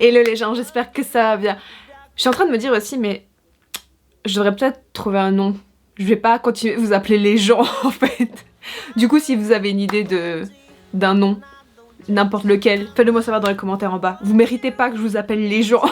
Hello les gens, j'espère que ça va bien. Je suis en train de me dire aussi, mais je devrais peut-être trouver un nom. Je vais pas continuer de vous appeler les gens en fait. Du coup, si vous avez une idée d'un nom, n'importe lequel, faites-le moi savoir dans les commentaires en bas. Vous méritez pas que je vous appelle les gens.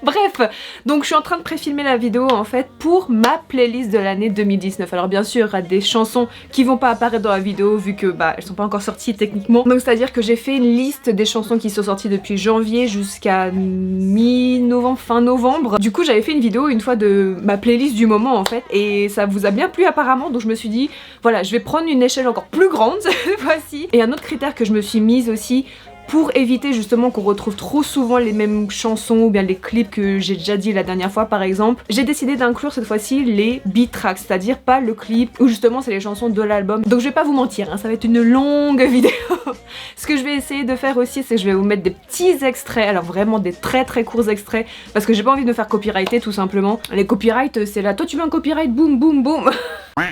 Bref, donc je suis en train de préfilmer la vidéo en fait pour ma playlist de l'année 2019. Alors bien sûr, il y aura des chansons qui vont pas apparaître dans la vidéo vu que elles sont pas encore sorties techniquement. Donc c'est à dire que j'ai fait une liste des chansons qui sont sorties depuis janvier jusqu'à mi-novembre, fin novembre. Du coup j'avais fait une vidéo une fois de ma playlist du moment en fait et ça vous a bien plu apparemment, donc je me suis dit voilà, je vais prendre une échelle encore plus grande cette fois-ci. Et un autre critère que je me suis mise aussi pour éviter justement qu'on retrouve trop souvent les mêmes chansons ou bien les clips que j'ai déjà dit la dernière fois par exemple, j'ai décidé d'inclure cette fois-ci les beat tracks, c'est-à-dire pas le clip où justement c'est les chansons de l'album. Donc je vais pas vous mentir, hein, ça va être une longue vidéo. Ce que je vais essayer de faire aussi, c'est que je vais vous mettre des petits extraits, alors vraiment des très courts extraits, parce que j'ai pas envie de me faire copyrighter tout simplement. Les copyrights c'est là, toi tu veux un copyright, boum boum boum.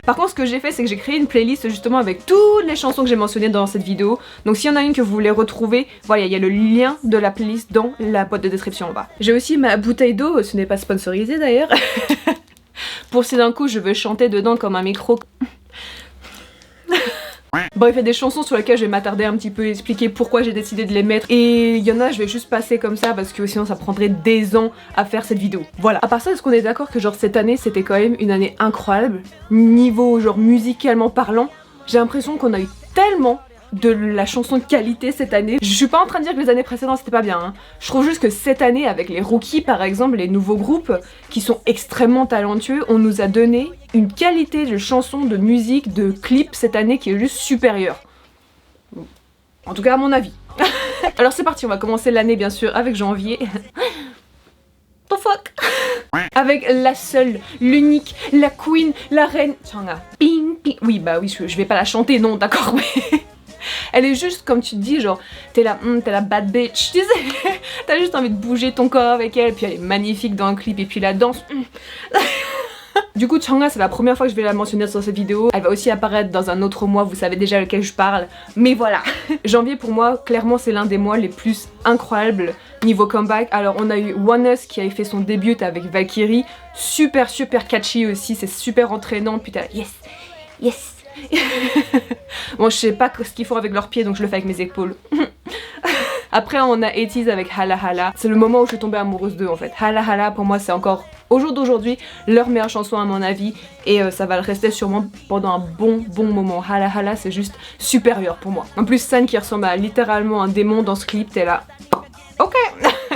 Par contre ce que j'ai fait c'est que j'ai créé une playlist justement avec toutes les chansons que j'ai mentionnées dans cette vidéo. Donc s'il y en a une que vous voulez retrouver, voilà, il y a le lien de la playlist dans la boîte de description en bas. J'ai aussi ma bouteille d'eau, ce n'est pas sponsorisé d'ailleurs. Pour si d'un coup je veux chanter dedans comme un micro. Bref, il y a des chansons sur lesquelles je vais m'attarder un petit peu et expliquer pourquoi j'ai décidé de les mettre. Et il y en a, je vais juste passer comme ça parce que sinon ça prendrait des ans à faire cette vidéo. Voilà. À part ça, est-ce qu'on est d'accord que genre cette année c'était quand même une année incroyable? Niveau genre musicalement parlant, j'ai l'impression qu'on a eu tellement de la chanson de qualité cette année. Je suis pas en train de dire que les années précédentes c'était pas bien, hein. Je trouve juste que cette année avec les rookies par exemple, les nouveaux groupes qui sont extrêmement talentueux, on nous a donné une qualité de chansons, de musique, de clips cette année qui est juste supérieure. En tout cas à mon avis. Alors c'est parti, on va commencer l'année bien sûr avec janvier. The fuck. Avec la seule, l'unique, la queen, la reine, Changha. Ping ping. Oui bah oui, je vais pas la chanter, non d'accord, mais... Elle est juste comme tu te dis, genre, t'es la bad bitch, tu sais. T'as juste envie de bouger ton corps avec elle, puis elle est magnifique dans le clip, et puis la danse. Du coup, Changha, c'est la première fois que je vais la mentionner sur cette vidéo. Elle va aussi apparaître dans un autre mois, vous savez déjà lequel je parle. Mais voilà. Janvier, pour moi, clairement, c'est l'un des mois les plus incroyables niveau comeback. Alors, on a eu ONEUS qui avait fait son début avec Valkyrie. Super catchy aussi, c'est super entraînant. Putain, yes. Bon, je sais pas ce qu'ils font avec leurs pieds, donc je le fais avec mes épaules. Après, on a 80s avec Hala Hala. C'est le moment où je suis tombée amoureuse d'eux en fait. Hala Hala, pour moi, c'est encore au jour d'aujourd'hui leur meilleure chanson à mon avis. Et ça va le rester sûrement pendant un bon moment. Hala Hala, c'est juste supérieur pour moi. En plus, San qui ressemble à littéralement un démon dans ce clip, t'es là. Ok.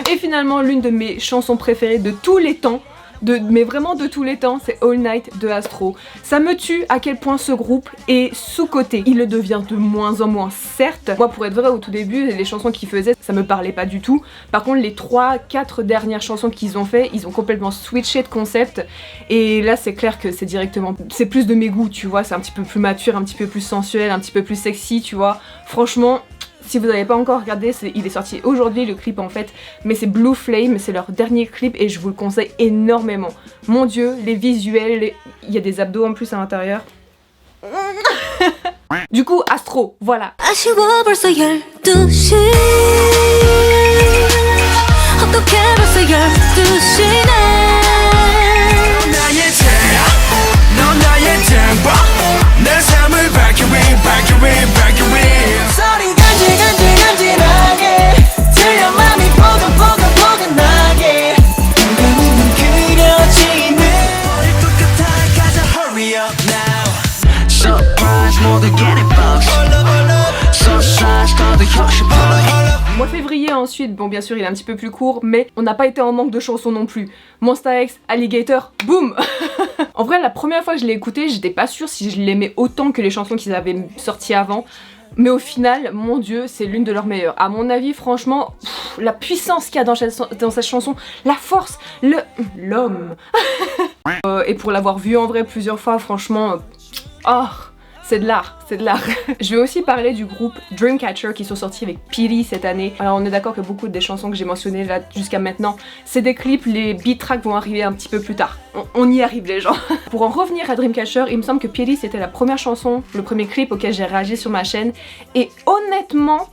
Et finalement, l'une de mes chansons préférées de tous les temps, mais vraiment de tous les temps, c'est All Night de Astro. Ça me tue à quel point ce groupe est sous-coté. Il le devient de moins en moins, certes. Moi, pour être vrai, au tout début, les chansons qu'ils faisaient, ça me parlait pas du tout. Par contre, les 3-4 dernières chansons qu'ils ont fait, ils ont complètement switché de concept. Et là, c'est clair que c'est directement... C'est plus de mes goûts, tu vois. C'est un petit peu plus mature, un petit peu plus sensuel, un petit peu plus sexy, tu vois. Franchement... Si vous n'avez pas encore regardé, il est sorti aujourd'hui le clip en fait, mais c'est Blue Flame, c'est leur dernier clip et je vous le conseille énormément. Mon dieu, les visuels, il y a des abdos en plus à l'intérieur. Du coup, Astro, voilà. Mois février ensuite, bon bien sûr il est un petit peu plus court, mais on n'a pas été en manque de chansons non plus. Monsta X, Alligator, boum. En vrai la première fois que je l'ai écouté, j'étais pas sûre si je l'aimais autant que les chansons qu'ils avaient sorties avant. Mais au final, mon dieu, c'est l'une de leurs meilleures. À mon avis, franchement, la puissance qu'il y a dans cette chanson, la force, l'homme. Et pour l'avoir vu en vrai plusieurs fois, franchement, oh, c'est de l'art, c'est de l'art. Je vais aussi parler du groupe Dreamcatcher qui sont sortis avec Piri cette année. Alors on est d'accord que beaucoup des chansons que j'ai mentionnées là jusqu'à maintenant, c'est des clips, les beat tracks vont arriver un petit peu plus tard. On y arrive les gens. Pour en revenir à Dreamcatcher, il me semble que Piri c'était la première chanson, le premier clip auquel j'ai réagi sur ma chaîne. Et honnêtement,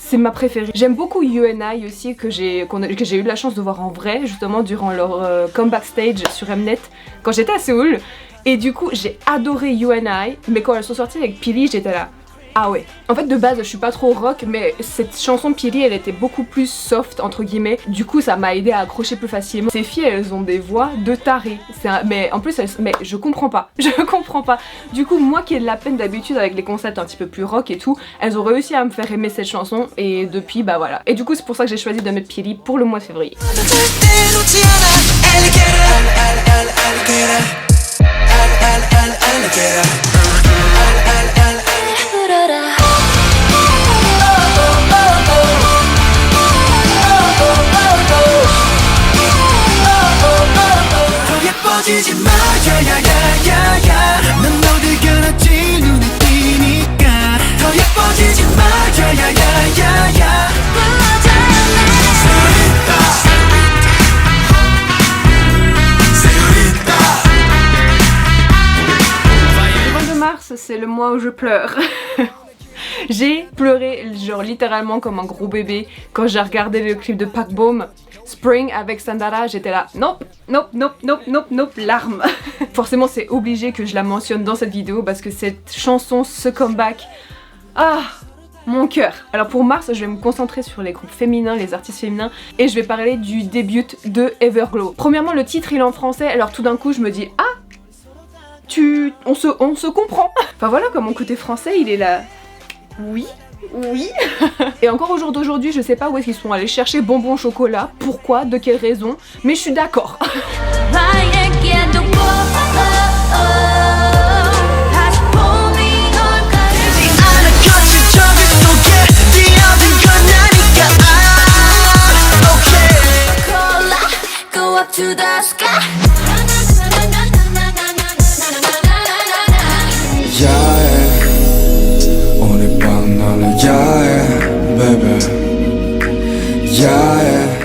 c'est ma préférée. J'aime beaucoup UNI aussi, que j'ai eu de la chance de voir en vrai, justement durant leur comeback stage sur Mnet, quand j'étais à Séoul. Et du coup, j'ai adoré UNI, mais quand elles sont sorties avec Pili, j'étais là. Ah ouais. En fait de base je suis pas trop rock, mais cette chanson Pili elle était beaucoup plus soft entre guillemets. Du coup ça m'a aidé à accrocher plus facilement. Ces filles elles ont des voix de tarées. Mais en plus mais je comprends pas. Je comprends pas. Du coup moi qui ai de la peine d'habitude avec les concepts un petit peu plus rock et tout, elles ont réussi à me faire aimer cette chanson et depuis bah voilà. Et du coup c'est pour ça que j'ai choisi de mettre Pili pour le mois de février. C'est le mois où je pleure. J'ai pleuré genre littéralement comme un gros bébé quand j'ai regardé le clip de Park Bom Spring avec Sandara. J'étais là nope, nope, nope, nope, nope, nope, larmes. Forcément c'est obligé que je la mentionne dans cette vidéo parce que cette chanson, ce comeback, ah, mon cœur. Alors pour mars je vais me concentrer sur les groupes féminins, les artistes féminins, et je vais parler du début de Everglow. Premièrement le titre il est en français, alors tout d'un coup je me dis ah, on se comprend. Enfin voilà, comme mon côté français il est là. Oui, oui. Et encore au jour d'aujourd'hui je sais pas où est-ce qu'ils sont allés chercher bonbons au chocolat, pourquoi, de quelle raison, mais je suis d'accord.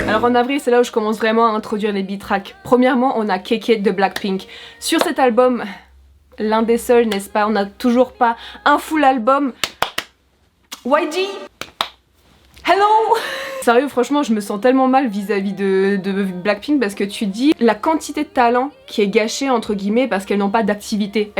Alors en avril c'est là où je commence vraiment à introduire les beat-tracks. Premièrement on a K-Kid de Blackpink. Sur cet album, l'un des seuls n'est-ce pas, on n'a toujours pas un full album. YG, hello. Sérieux franchement je me sens tellement mal vis-à-vis de Blackpink parce que tu dis la quantité de talent qui est gâchée entre guillemets parce qu'elles n'ont pas d'activité.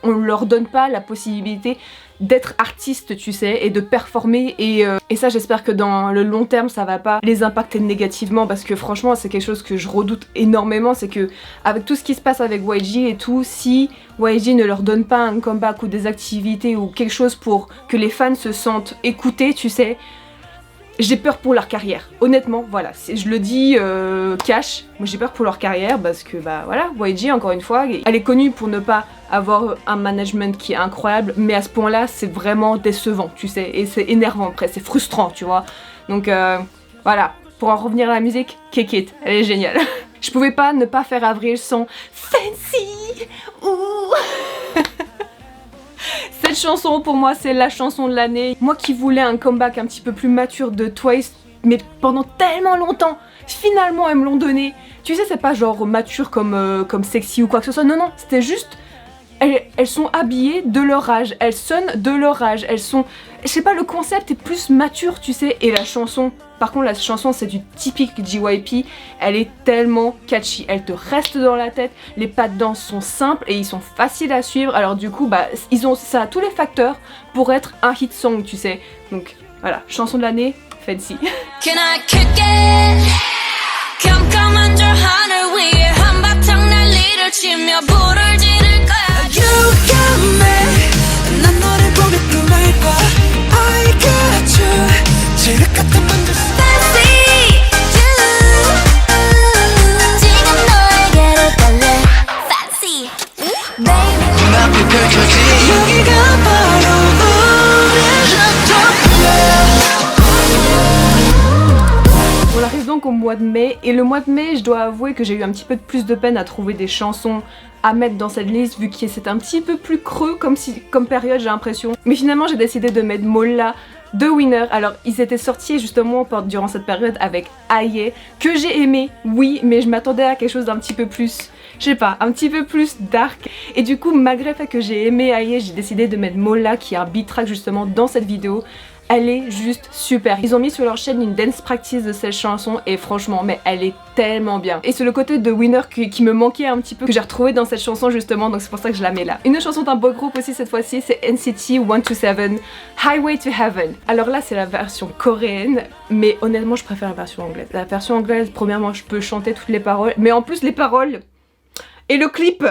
On leur donne pas la possibilité d'être artiste tu sais et de performer et ça j'espère que dans le long terme ça va pas les impacter négativement parce que franchement c'est quelque chose que je redoute énormément, c'est que avec tout ce qui se passe avec YG et tout, si YG ne leur donne pas un comeback ou des activités ou quelque chose pour que les fans se sentent écoutés tu sais, j'ai peur pour leur carrière, honnêtement, voilà, je le dis cash, moi j'ai peur pour leur carrière parce que bah voilà, YG encore une fois, elle est connue pour ne pas avoir un management qui est incroyable, mais à ce point là c'est vraiment décevant, tu sais, et c'est énervant après, c'est frustrant, tu vois, donc voilà, pour en revenir à la musique, K-Kid, elle est géniale. Je pouvais pas ne pas faire avril sans Fancy, ouh. Cette chanson pour moi c'est la chanson de l'année. Moi qui voulais un comeback un petit peu plus mature de Twice, mais pendant tellement longtemps, finalement elles me l'ont donné. Tu sais c'est pas genre mature comme sexy ou quoi que ce soit, non non, c'était juste elles sont habillées de leur âge, elles sonnent de leur âge, elles sont... Je sais pas, le concept est plus mature tu sais, et la chanson, par contre la chanson c'est du typique JYP, elle est tellement catchy, elle te reste dans la tête, les pas de danse sont simples et ils sont faciles à suivre, alors du coup bah ça a tous les facteurs pour être un hit song tu sais, donc voilà, chanson de l'année, Fancy. On arrive donc au mois de mai, et le mois de mai je dois avouer que j'ai eu un petit peu plus de peine à trouver des chansons à mettre dans cette liste vu que c'est un petit peu plus creux comme période j'ai l'impression. Mais finalement j'ai décidé de mettre Molla de Winner. Alors ils étaient sortis justement durant cette période avec Aye, que j'ai aimé, oui, mais je m'attendais à quelque chose d'un petit peu plus, je sais pas, un petit peu plus dark. Et du coup malgré le fait que j'ai aimé Aye, j'ai décidé de mettre Molla qui est un beat track justement dans cette vidéo. Elle est juste super. Ils ont mis sur leur chaîne une dance practice de cette chanson et franchement, mais elle est tellement bien. Et c'est le côté de Winner qui me manquait un petit peu, que j'ai retrouvé dans cette chanson justement, donc c'est pour ça que je la mets là. Une autre chanson d'un beau groupe aussi cette fois-ci, c'est NCT 127, Highway to Heaven. Alors là, c'est la version coréenne, mais honnêtement, je préfère la version anglaise. La version anglaise, premièrement, je peux chanter toutes les paroles, mais en plus les paroles et le clip.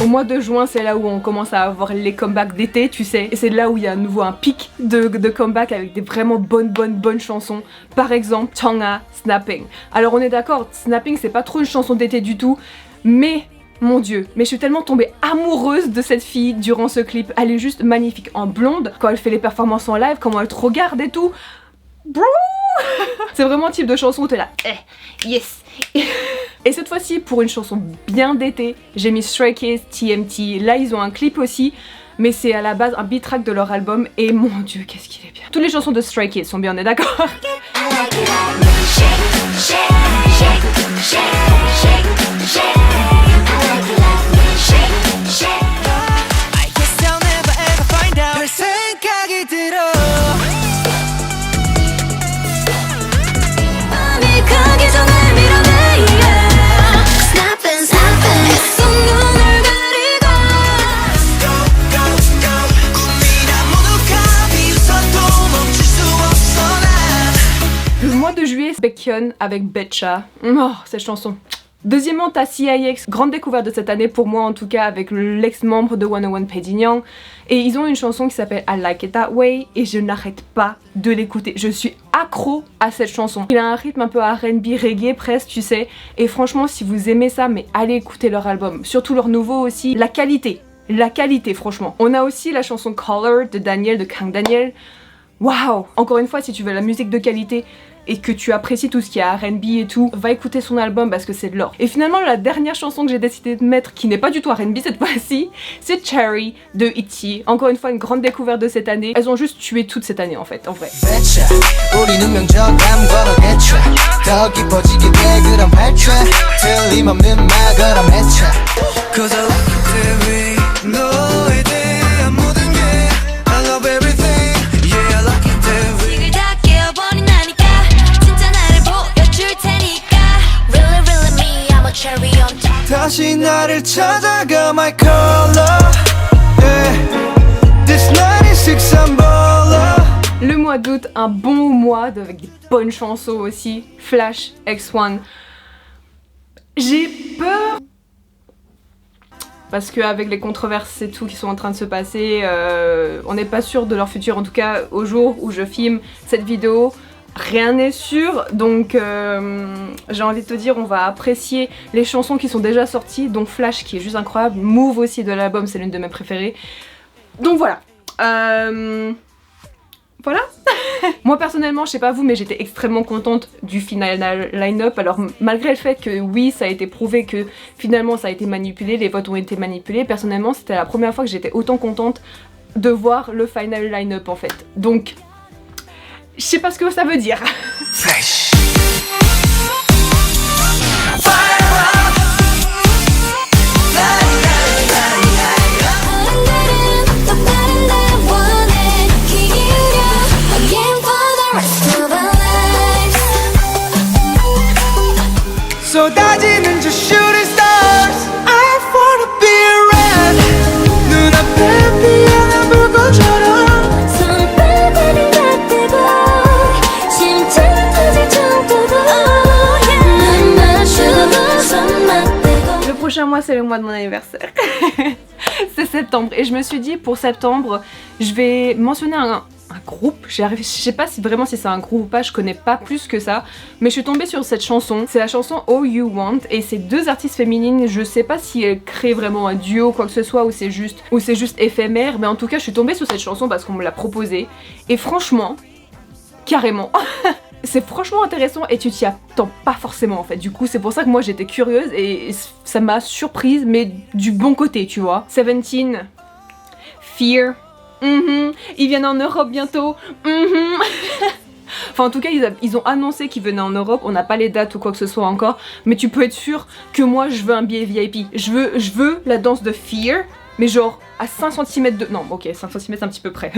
Au mois de juin, c'est là où on commence à avoir les comebacks d'été, tu sais. Et c'est là où il y a à nouveau un pic de comeback avec des vraiment bonnes chansons. Par exemple, Changha, Snapping. Alors on est d'accord, Snapping c'est pas trop une chanson d'été du tout, mais mon dieu, mais je suis tellement tombée amoureuse de cette fille durant ce clip. Elle est juste magnifique en blonde, quand elle fait les performances en live, comment elle te regarde et tout. Bro c'est vraiment le type de chanson où t'es là, yes. Et cette fois-ci, pour une chanson bien d'été, j'ai mis Stray Kids, TMT. Là, ils ont un clip aussi, mais c'est à la base un beat track de leur album. Et mon dieu, qu'est-ce qu'il est bien. Toutes les chansons de Stray Kids sont bien, on est d'accord? Baekhyun avec Betcha. Oh, cette chanson. Deuxièmement, t'as CIX, grande découverte de cette année pour moi en tout cas, avec l'ex-membre de 101 Pedinyan. Et ils ont une chanson qui s'appelle I Like It That Way et je n'arrête pas de l'écouter. Je suis accro à cette chanson. Il a un rythme un peu R&B, reggae presque, tu sais. Et franchement, si vous aimez ça, mais allez écouter leur album. Surtout leur nouveau aussi. La qualité, franchement. On a aussi la chanson Color de Daniel, de Kang Daniel. Waouh! Encore une fois, si tu veux la musique de qualité et que tu apprécies tout ce qui est R&B et tout, va écouter son album parce que c'est de l'or. Et finalement, la dernière chanson que j'ai décidé de mettre, qui n'est pas du tout R&B cette fois-ci, c'est Cherry de ITZY. Encore une fois, une grande découverte de cette année. Elles ont juste tué toute cette année en fait, en vrai. 다시 나를 찾아가 my color This 96 symbole. Le mois d'août, un bon mois avec des bonnes chansons aussi. Flash, X1. J'ai peur parce qu'avec les controverses et tout qui sont en train de se passer, on n'est pas sûr de leur futur, en tout cas au jour où je filme cette vidéo. Rien n'est sûr, donc j'ai envie de te dire, on va apprécier les chansons qui sont déjà sorties, donc Flash qui est juste incroyable, Move aussi de l'album, c'est l'une de mes préférées. Donc voilà. Voilà. Moi personnellement, je sais pas vous, mais j'étais extrêmement contente du final line-up. Alors malgré le fait que oui, ça a été prouvé que finalement ça a été manipulé, les votes ont été manipulés, personnellement c'était la première fois que j'étais autant contente de voir le final line-up en fait. Donc je sais pas ce que ça veut dire. Fresh. 쏟아지는 저 shooting stars I wanna be around 눈앞에 피어난 불꽃처럼 손바닥을 닿대고 심장이 터질 정도로 눈 마주보고 손 맞대고. Le prochain mois c'est le mois de mon anniversaire. C'est septembre et je me suis dit pour septembre je vais mentionner un groupe, je sais pas si vraiment si c'est un groupe ou pas, je connais pas plus que ça, mais je suis tombée sur cette chanson, c'est la chanson All You Want et c'est deux artistes féminines, je sais pas si elles créent vraiment un duo quoi que ce soit ou c'est juste éphémère, mais en tout cas je suis tombée sur cette chanson parce qu'on me l'a proposée et franchement, carrément, c'est franchement intéressant et tu t'y attends pas forcément en fait. Du coup c'est pour ça que moi j'étais curieuse et ça m'a surprise mais du bon côté tu vois. 17, Fear, ils viennent en Europe bientôt, Enfin en tout cas ils ont annoncé qu'ils venaient en Europe, on n'a pas les dates ou quoi que ce soit encore, mais tu peux être sûr que moi je veux un billet VIP. Je veux la danse de Fear, mais genre à 5 cm de... Non ok 5 cm un petit peu près,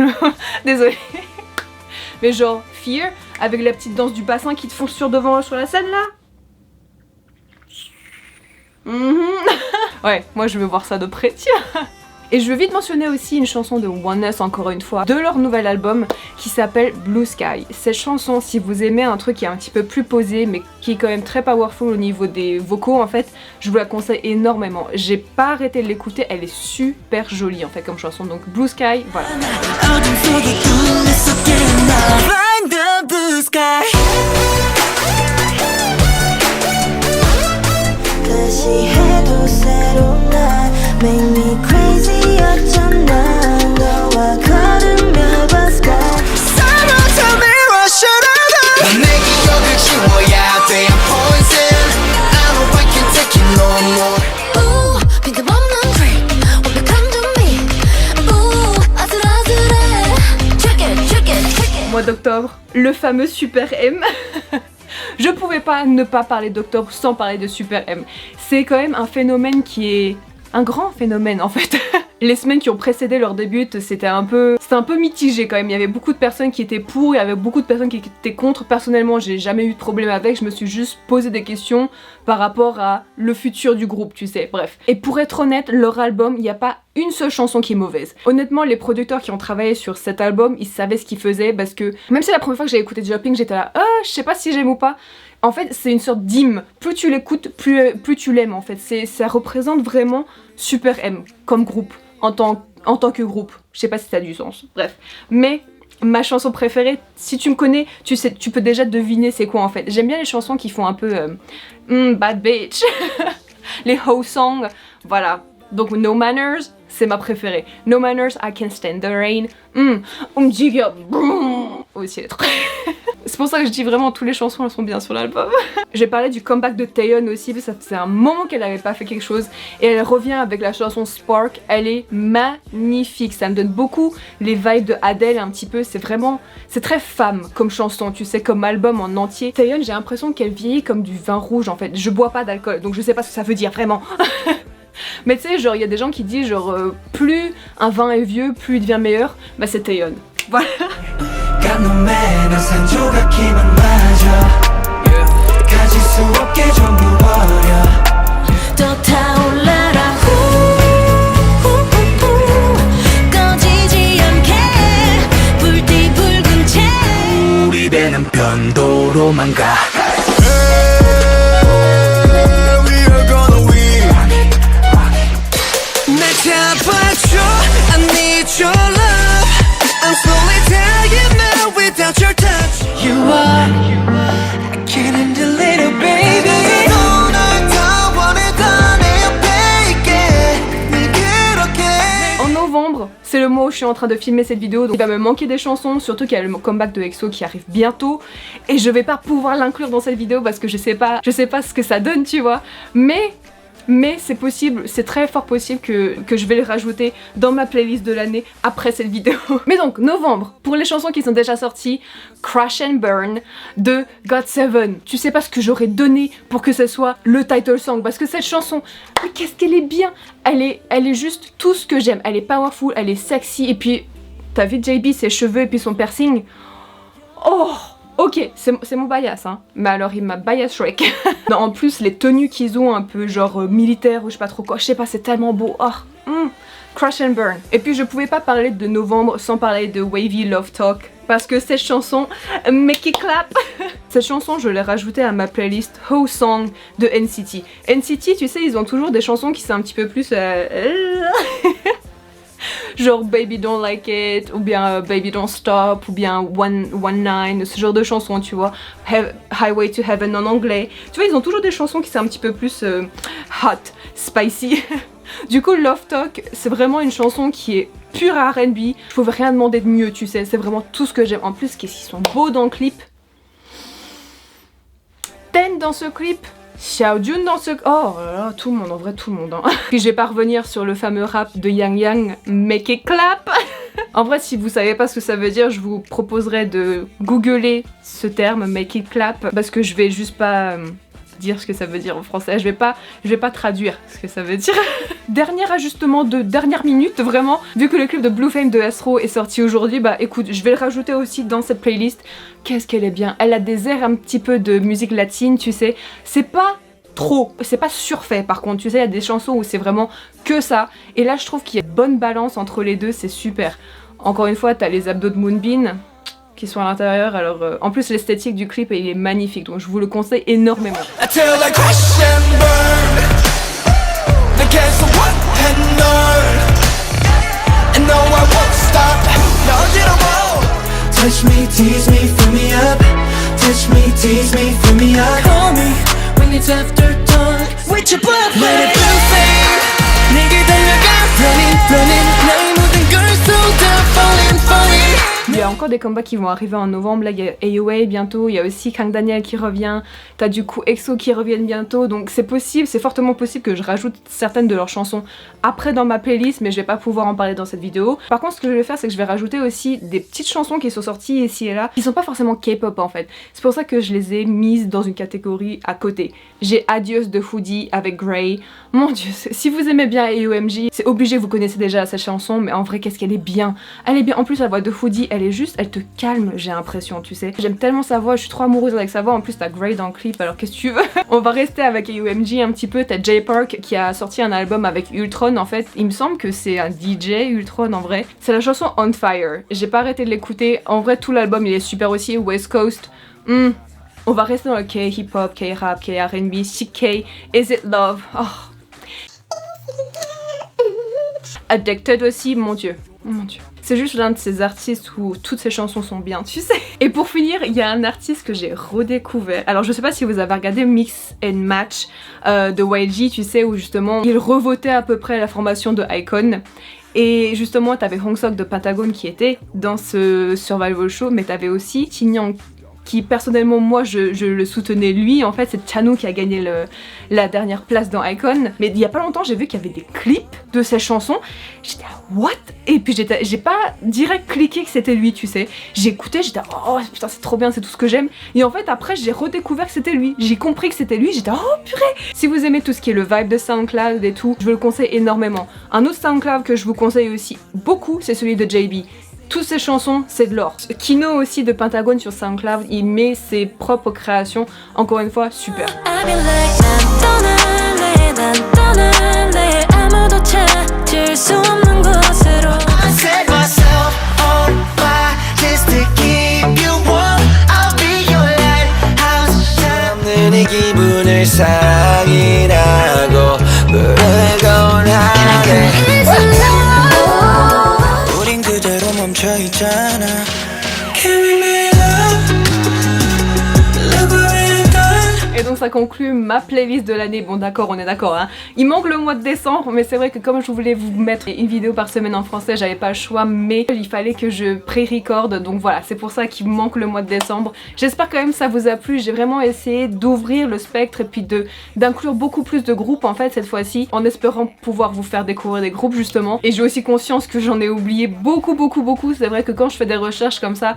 désolée. Mais genre Fear, avec la petite danse du bassin qui te fonce sur devant sur la scène là. Ouais, moi je veux voir ça de près, tiens. Et je veux vite mentionner aussi une chanson de Oneness encore une fois, de leur nouvel album qui s'appelle Blue Sky. Cette chanson, si vous aimez un truc qui est un petit peu plus posé mais qui est quand même très powerful au niveau des vocaux en fait, je vous la conseille énormément. J'ai pas arrêté de l'écouter, elle est super jolie en fait comme chanson, donc Blue Sky, voilà. Mois d'octobre, le fameux Super M. Je pouvais pas ne pas parler d'octobre sans parler de Super M. C'est quand même un phénomène qui est un grand phénomène en fait. Les semaines qui ont précédé leur début, c'était un peu mitigé quand même. Il y avait beaucoup de personnes qui étaient pour, il y avait beaucoup de personnes qui étaient contre. Personnellement, j'ai jamais eu de problème avec, je me suis juste posé des questions par rapport à le futur du groupe, tu sais, bref. Et pour être honnête, leur album, il n'y a pas une seule chanson qui est mauvaise. Honnêtement, les producteurs qui ont travaillé sur cet album, ils savaient ce qu'ils faisaient parce que même si la première fois que j'ai écouté Jumping, j'étais là, je sais pas si j'aime ou pas. En fait, c'est une sorte d'hymne. Plus tu l'écoutes, plus tu l'aimes en fait. Ça représente vraiment Super M comme groupe. En tant que groupe. Je sais pas si ça a du sens, bref. Mais ma chanson préférée, si tu me connais, tu peux déjà deviner c'est quoi en fait. J'aime bien les chansons qui font un peu bad bitch, les hoe songs, voilà. Donc No Manners, c'est ma préférée. No Manners, I Can't Stand the Rain, aussi elle est trop... C'est pour ça que je dis vraiment toutes les chansons elles sont bien sur l'album. J'ai parlé du comeback de Taeyeon aussi, ça faisait un moment qu'elle n'avait pas fait quelque chose et elle revient avec la chanson Spark, elle est magnifique, ça me donne beaucoup les vibes de Adele un petit peu, c'est très femme comme chanson, tu sais, comme album en entier. Taeyeon, j'ai l'impression qu'elle vieillit comme du vin rouge en fait, je bois pas d'alcool donc je sais pas ce que ça veut dire vraiment. Mais tu sais, genre il y a des gens qui disent genre plus un vin est vieux, plus il devient meilleur, bah c'est Taeyeon. Voilà. C'est le mois où je suis en train de filmer cette vidéo, donc il va me manquer des chansons, surtout qu'il y a le comeback de EXO qui arrive bientôt et je vais pas pouvoir l'inclure dans cette vidéo parce que je sais pas ce que ça donne, tu vois, mais c'est possible, c'est très fort possible que je vais les rajouter dans ma playlist de l'année après cette vidéo. Mais donc, novembre, pour les chansons qui sont déjà sorties, Crash and Burn de GOT7. Tu sais pas ce que j'aurais donné pour que ce soit le title song, parce que cette chanson, mais qu'est-ce qu'elle est bien, elle est juste tout ce que j'aime, elle est powerful, elle est sexy, et puis, t'as vu JB, ses cheveux et puis son piercing, oh! Ok, c'est mon bias, hein. Mais alors il m'a bias Shrek. Non, en plus les tenues qu'ils ont un peu genre militaire ou je sais pas trop quoi, je sais pas, c'est tellement beau. Oh, Crash and Burn. Et puis je pouvais pas parler de novembre sans parler de Wavy Love Talk parce que cette chanson make it clap. Cette chanson je l'ai rajoutée à ma playlist Hoe Song de NCT. NCT, tu sais, ils ont toujours des chansons qui sont un petit peu plus genre Baby Don't Like It, ou bien Baby Don't Stop, ou bien One Nine, ce genre de chansons, tu vois. Highway to Heaven en anglais. Tu vois, ils ont toujours des chansons qui sont un petit peu plus hot, spicy. Du coup, Love Talk, c'est vraiment une chanson qui est pure R&B. Je pouvais rien demander de mieux, tu sais, c'est vraiment tout ce que j'aime. En plus, qu'est-ce qu'ils sont beaux dans le clip. Ten dans ce clip, Xiaojun dans ce... Oh là là, tout le monde, en vrai tout le monde. Hein. Puis je vais pas revenir sur le fameux rap de Yang Yang, Make it clap. En vrai, si vous savez pas ce que ça veut dire, je vous proposerais de googler ce terme, Make it clap, parce que je vais juste pas... dire ce que ça veut dire en français, je vais pas traduire ce que ça veut dire. Dernier ajustement de dernière minute, vraiment, vu que le clip de Blue Flame de Astro est sorti aujourd'hui, bah écoute, je vais le rajouter aussi dans cette playlist. Qu'est-ce qu'elle est bien, elle a des airs un petit peu de musique latine, tu sais, c'est pas trop, c'est pas surfait par contre, tu sais, il y a des chansons où c'est vraiment que ça, et là je trouve qu'il y a une bonne balance entre les deux, c'est super. Encore une fois, t'as les abdos de Moonbin qui sont à l'intérieur, alors en plus l'esthétique du clip il est magnifique, donc je vous le conseille énormément. Touch me, tease me, fill me up. Touch me, tease me, fill me up. Call me when it's after dark. With your blood, let it blue flame. 내게 달려가, running, running. 나의 모든 걸 쏟아, falling, falling. Il y a encore des combats qui vont arriver en novembre, là il y a AOA bientôt, il y a aussi Kang Daniel qui revient, t'as du coup EXO qui reviennent bientôt, donc c'est possible, c'est fortement possible que je rajoute certaines de leurs chansons après dans ma playlist, mais je vais pas pouvoir en parler dans cette vidéo. Par contre, ce que je vais faire, c'est que je vais rajouter aussi des petites chansons qui sont sorties ici et là, qui sont pas forcément K-pop en fait. C'est pour ça que je les ai mises dans une catégorie à côté. J'ai Adios de Hoodie avec Grey. Mon dieu, si vous aimez bien AOMG, c'est obligé, vous connaissez déjà cette chanson, mais en vrai, qu'est-ce qu'elle est bien. Elle est bien, en plus la voix de Hoodie, elle est juste, elle te calme, j'ai l'impression, tu sais. J'aime tellement sa voix, je suis trop amoureuse avec sa voix, en plus t'as Grey dans le clip, alors qu'est-ce que tu veux. On va rester avec AOMG un petit peu, t'as Jay Park qui a sorti un album avec Ultron, en fait, il me semble que c'est un DJ, Ultron en vrai. C'est la chanson On Fire, j'ai pas arrêté de l'écouter, en vrai tout l'album il est super aussi, West Coast, On va rester dans le K-hip-hop, K-rap, K-R&B, CK, Is It Love, oh. Addicted aussi, mon dieu. Mon dieu. C'est juste l'un de ces artistes où toutes ces chansons sont bien, tu sais. Et pour finir, il y a un artiste que j'ai redécouvert. Alors je sais pas si vous avez regardé Mix and Match de YG, tu sais, où justement il revotait à peu près la formation de iKON. Et justement, t'avais Hongsok de Pentagon qui était dans ce survival show, mais t'avais aussi T-Nyang qui personnellement moi je le soutenais lui, en fait c'est Chanu qui a gagné la dernière place dans iKON, mais il y a pas longtemps j'ai vu qu'il y avait des clips de ces chansons, j'étais what? Et puis j'ai pas direct cliqué que c'était lui, tu sais, j'ai écouté, j'étais oh putain c'est trop bien, c'est tout ce que j'aime, et en fait après j'ai redécouvert que c'était lui, j'ai compris que c'était lui, j'étais oh purée. Si vous aimez tout ce qui est le vibe de SoundCloud et tout, je vous le conseille énormément. Un autre SoundCloud que je vous conseille aussi beaucoup, c'est celui de JB. Toutes ces chansons, c'est de l'or. Kino aussi de Pentagon sur SoundCloud, il met ses propres créations, encore une fois, super. Et donc ça conclut ma playlist de l'année. Bon d'accord, on est d'accord hein. Il manque le mois de décembre, mais c'est vrai que comme je voulais vous mettre une vidéo par semaine en français, j'avais pas le choix, mais il fallait que je pré-record, donc voilà, c'est pour ça qu'il manque le mois de décembre. J'espère quand même que ça vous a plu, j'ai vraiment essayé d'ouvrir le spectre et puis d'inclure beaucoup plus de groupes en fait cette fois-ci, en espérant pouvoir vous faire découvrir des groupes justement. Et j'ai aussi conscience que j'en ai oublié beaucoup, c'est vrai que quand je fais des recherches comme ça,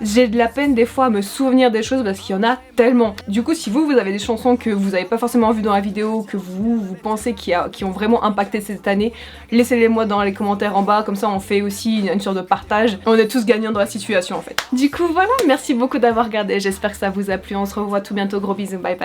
j'ai de la peine des fois à me souvenir des choses parce qu'il y en a tellement. Du coup si vous avez des chansons que vous n'avez pas forcément vues dans la vidéo, que vous pensez qui ont vraiment impacté cette année, laissez-les moi dans les commentaires en bas, comme ça on fait aussi une sorte de partage. On est tous gagnants dans la situation en fait. Du coup voilà, merci beaucoup d'avoir regardé, j'espère que ça vous a plu, on se revoit tout bientôt, gros bisous, bye bye.